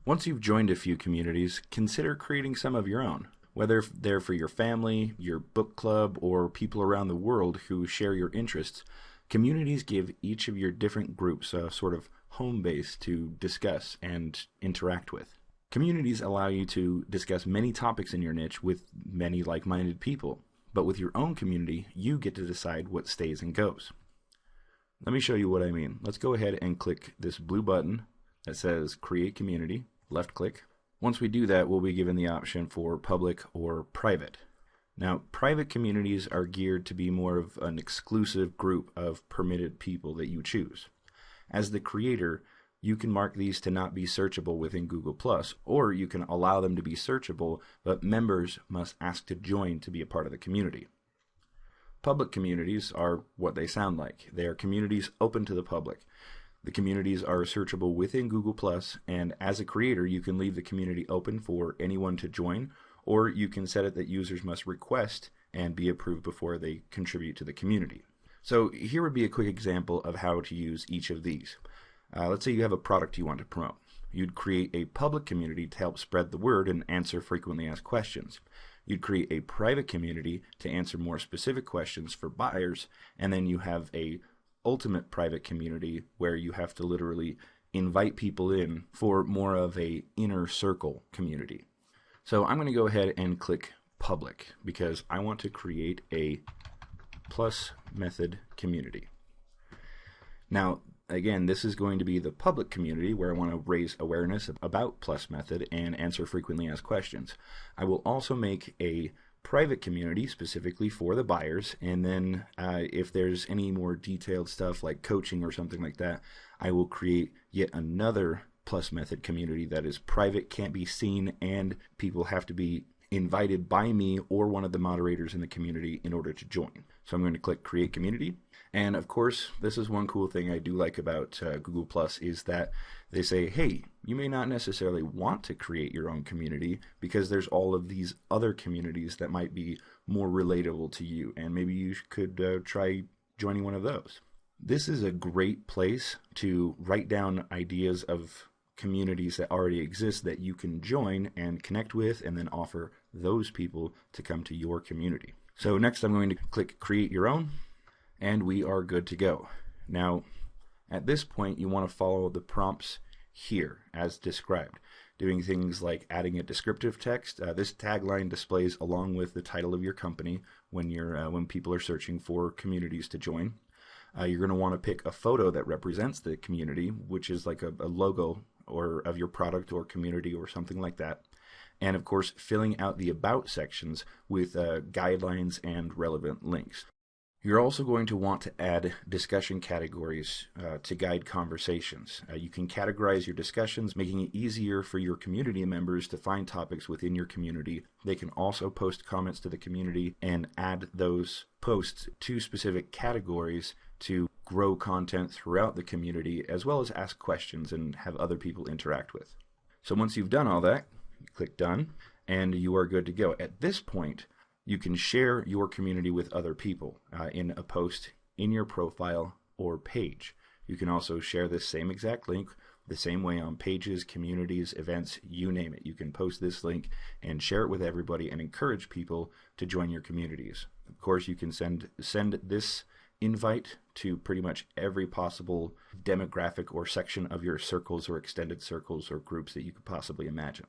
Once you've joined a few communities, consider creating some of your own. Whether they're for your family, your book club, or people around the world who share your interests, communities give each of your different groups a sort of home base to discuss and interact with. Communities allow you to discuss many topics in your niche with many like-minded people, but with your own community, you get to decide what stays and goes. Let me show you what I mean. Let's go ahead and click this blue button that says Create Community. Left click. Once we do that, we'll be given the option for public or private. Now, private communities are geared to be more of an exclusive group of permitted people that you choose. As the creator, you can mark these to not be searchable within Google+, or you can allow them to be searchable, but members must ask to join to be a part of the community. Public communities are what they sound like. They are communities open to the public. The communities are searchable within Google+, and as a creator, you can leave the community open for anyone to join, or you can set it that users must request and be approved before they contribute to the community. So here would be a quick example of how to use each of these. Let's say you have a product you want to promote. You'd create a public community to help spread the word and answer frequently asked questions. You'd create a private community to answer more specific questions for buyers, and then you have a ultimate private community where you have to literally invite people in for more of a inner circle community. So I'm going to go ahead and click public because I want to create a plus method community. Now, again, this is going to be the public community where I want to raise awareness about plus method and answer frequently asked questions. I will also make a private community specifically for the buyers, and then if there's any more detailed stuff like coaching or something like that, I will create yet another plus method community that is private, can't be seen, and people have to be invited by me or one of the moderators in the community in order to join. So I'm going to click Create Community. And of course, this is one cool thing I do like about Google Plus is that they say, hey, you may not necessarily want to create your own community because there's all of these other communities that might be more relatable to you, and maybe you could try joining one of those. This is a great place to write down ideas of communities that already exist that you can join and connect with, and then offer those people to come to your community. So next I'm going to click Create Your Own, and we are good to go. Now, at this point, you want to follow the prompts here as described, doing things like adding a descriptive text. This tagline displays along with the title of your company when people are searching for communities to join. You're going to want to pick a photo that represents the community, which is like a logo or of your product or community or something like that. And of course, filling out the About sections with guidelines and relevant links. You're also going to want to add discussion categories to guide conversations. You can categorize your discussions, making it easier for your community members to find topics within your community. They can also post comments to the community and add those posts to specific categories to grow content throughout the community, as well as ask questions and have other people interact with. So once you've done all that, you click Done, and you are good to go. At this point, you can share your community with other people in a post in your profile or page. You can also share this same exact link the same way on pages, communities, events, you name it. You can post this link and share it with everybody and encourage people to join your communities. Of course, you can send this invite to pretty much every possible demographic or section of your circles or extended circles or groups that you could possibly imagine.